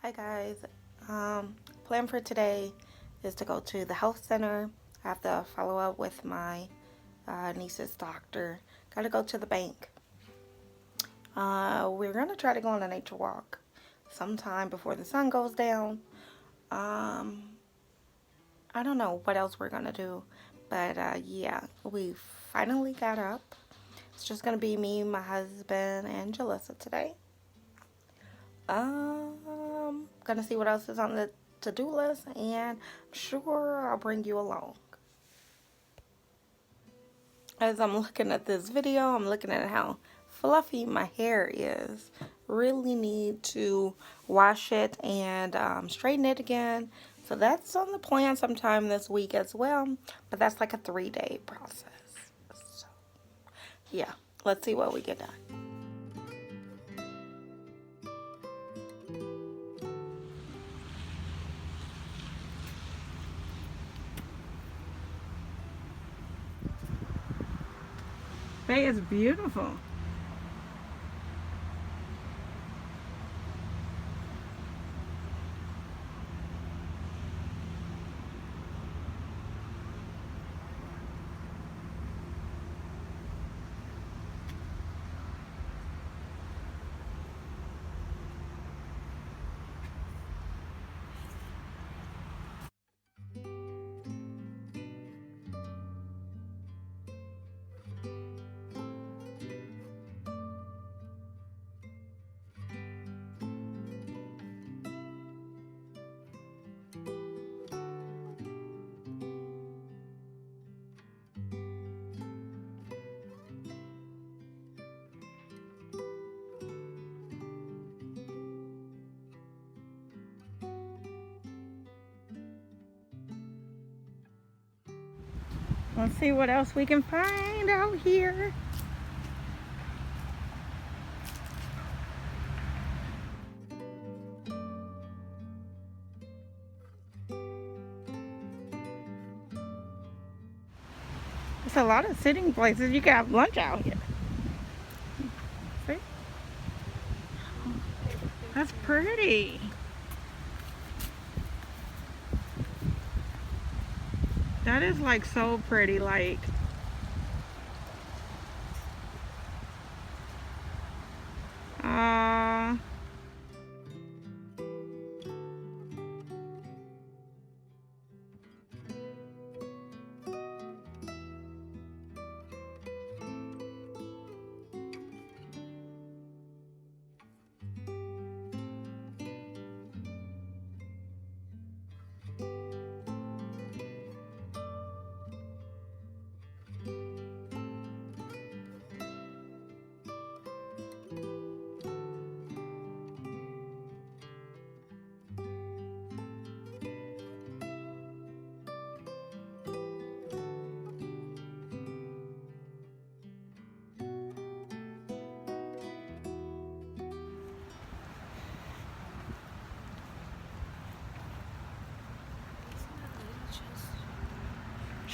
Hi guys. Plan for today is to go to the health center. I have to follow up with my niece's doctor. Gotta go to the bank. We're gonna try to go on a nature walk sometime before the sun goes down. Um, I don't know what else we're gonna do, but yeah, we finally got up. It's just gonna be me, my husband, and Jalissa today. Gonna see what else is on the to-do list, and I'm sure I'll bring you along. As I'm looking at this video, I'm looking at how fluffy my hair is. Really need to wash it and straighten it again. So that's on the plan sometime this week as well, but that's like a 3-day process. So yeah, let's see what we get done. Bay is beautiful. Let's see what else we can find out here. There's a lot of sitting places. You can have lunch out here. See? That's pretty. That is like so pretty, like uh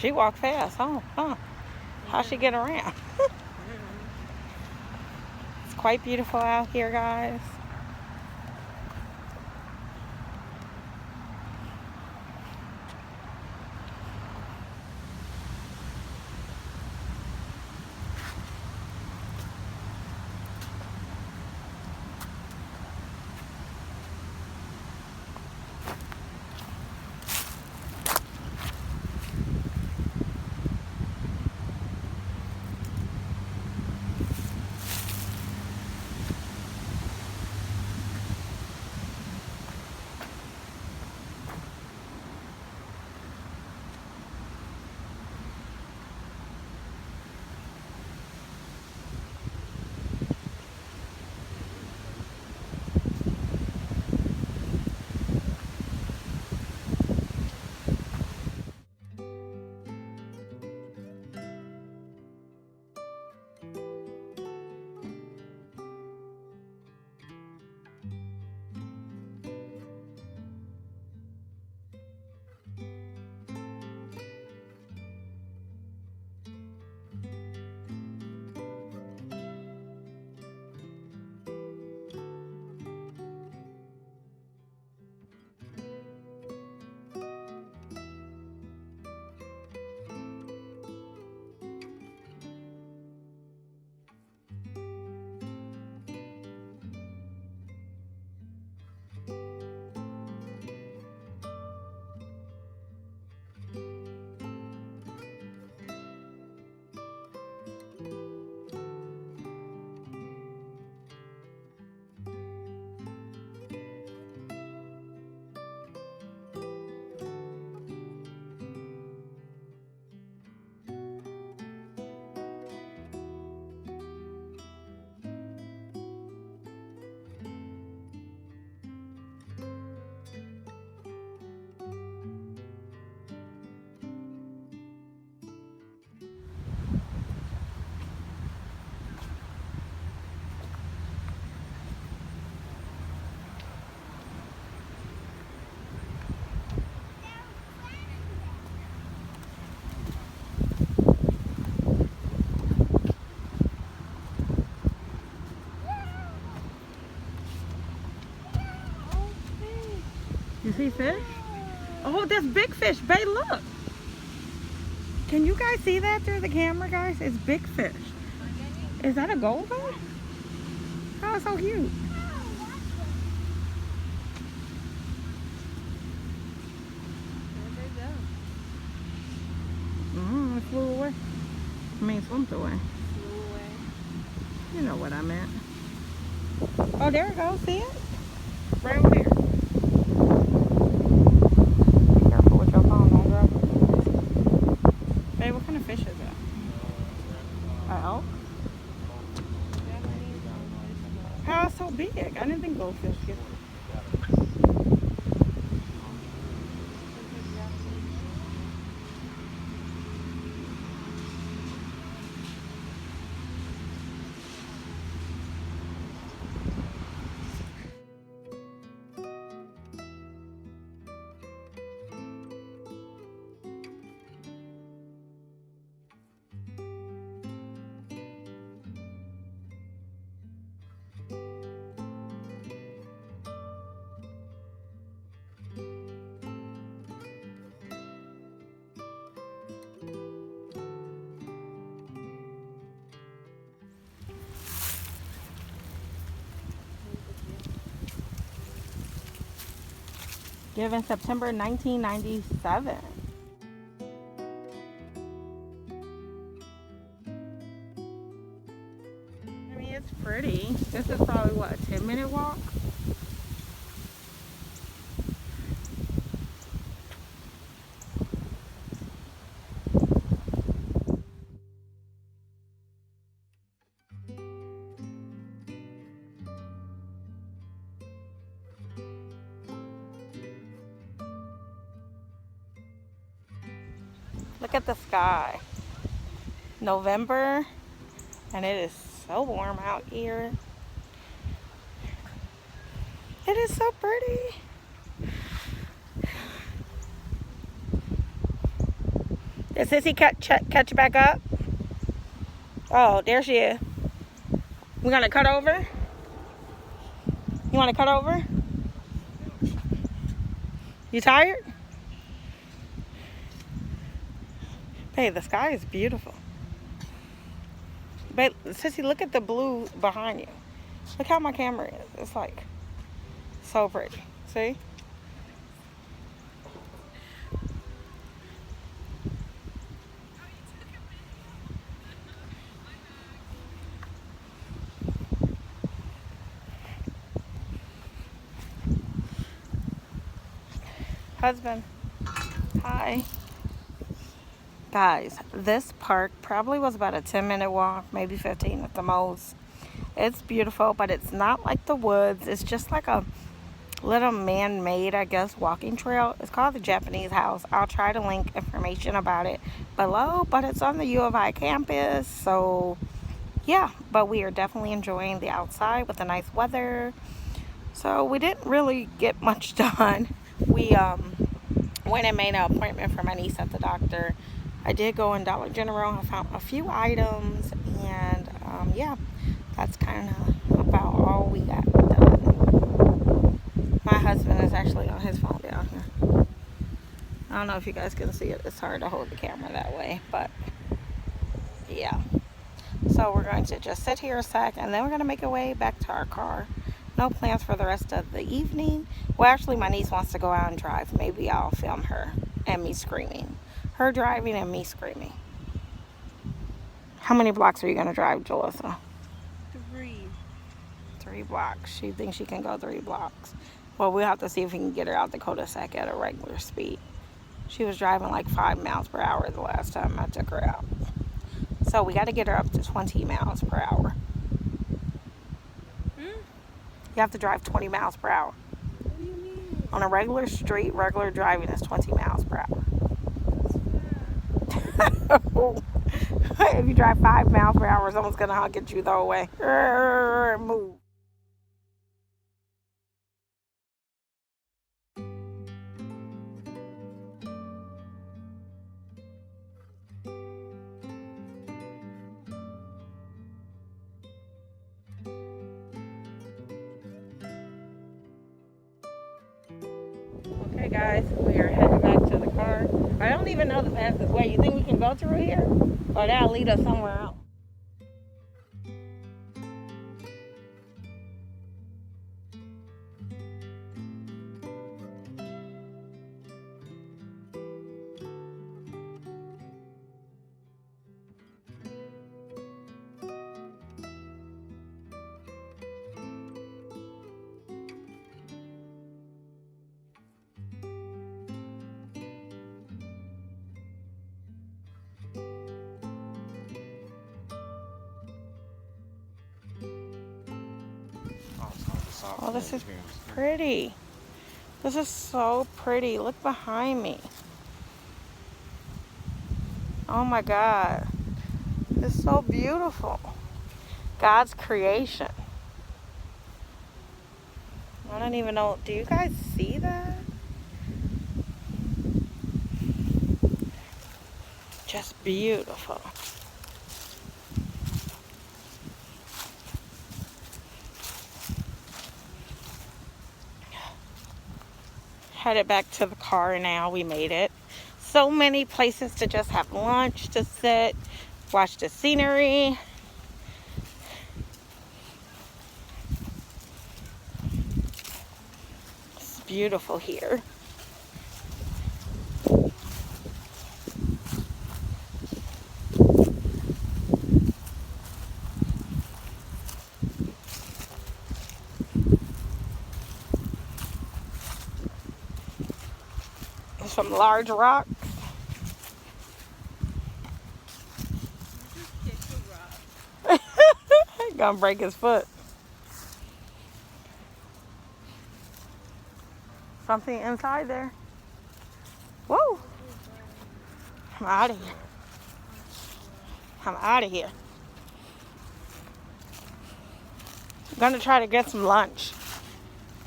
she walked fast, huh? How'd she get around? It's quite beautiful out here, guys. You see fish? Oh, there's big fish. Babe, look. Can you guys see that through the camera, guys? It's big fish. Is that a goldfish? Oh, it's so cute. It flew away. I mean, swimed away. You know what I meant. Oh, there it goes. See it? Right over there. Be careful with your phone, don't drop it. Babe, what kind of fish is that? An elk? How it's so big? I didn't think goldfish get. Given September 1997. I mean, it's pretty. This is probably, what, a 10-minute walk? Look at the sky. November, and it is so warm out here. It is so pretty. Did Sissy catch you back up? Oh, there she is. We gonna cut over? You wanna cut over? You tired? Hey, the sky is beautiful. But Sissy, look at the blue behind you. Look how my camera is. It's like so pretty. See? Husband. Hi. Guys, this park probably was about a 10-minute walk, maybe 15 at the most. It's beautiful, but it's not like the woods. It's just like a little man-made, I guess, walking trail. It's called the Japanese House. I'll try to link information about it below, but it's on the U of I campus. So yeah, but we are definitely enjoying the outside with the nice weather. So we didn't really get much done. We went and made an appointment for my niece at the doctor. I did go in Dollar General. I found a few items, and yeah, that's kind of about all we got done. My husband is actually on his phone down here. I don't know if you guys can see it. It's hard to hold the camera that way, but yeah. So we're going to just sit here a sec, and then we're going to make our way back to our car. No plans for the rest of the evening. Well, actually, my niece wants to go out and drive. Maybe I'll film her and me screaming. Her driving and me screaming. How many blocks are you going to drive, Jalissa? 3. 3 blocks. She thinks she can go 3 blocks. Well, we'll have to see if we can get her out the cul-de-sac at a regular speed. She was driving like 5 miles per hour the last time I took her out. So we got to get her up to 20 miles per hour. You have to drive 20 miles per hour. What do you mean? On a regular street, regular driving is 20 miles per hour. If you drive 5 miles per hour, someone's going to honk at you the whole way. Move. Alright guys, we are heading back to the car. I don't even know the fastest way. You think we can go through here? Or that'll lead us somewhere else? Oh, this is pretty. This is so pretty. Look behind me. Oh my God. It's so beautiful. God's creation. I don't even know. Do you guys see that? Just beautiful. Headed back to the car now. We made it. So many places to just have lunch, to sit, watch the scenery. It's beautiful here. Some large rocks. Gonna break his foot. Something inside there. Whoa. I'm out of here. I'm out of here. I'm gonna try to get some lunch.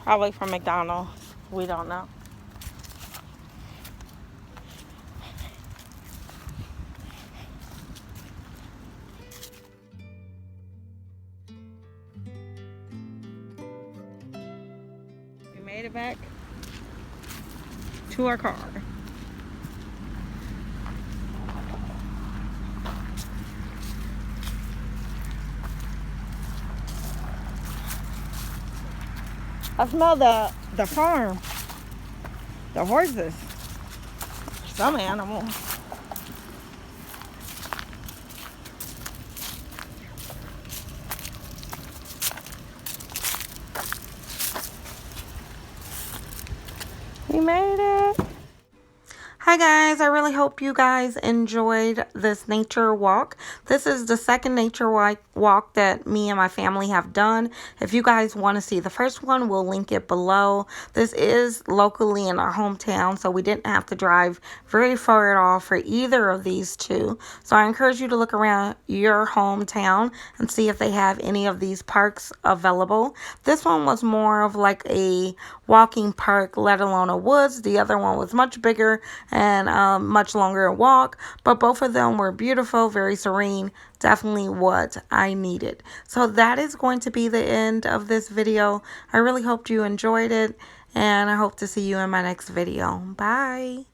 Probably from McDonald's. We don't know. We made it back to our car. I smell the farm, the horses, some animals. We made it. Hi guys, I really hope you guys enjoyed this nature walk. This is the second nature walk that me and my family have done. If you guys want to see the first one, we'll link it below. This is locally in our hometown, so we didn't have to drive very far at all for either of these two. So I encourage you to look around your hometown and see if they have any of these parks available. This one was more of like a walking park, let alone a woods. The other one was much bigger and much longer walk, but both of them were beautiful, very serene, definitely what I needed. So that is going to be the end of this video. I really hope you enjoyed it, and I hope to see you in my next video. Bye.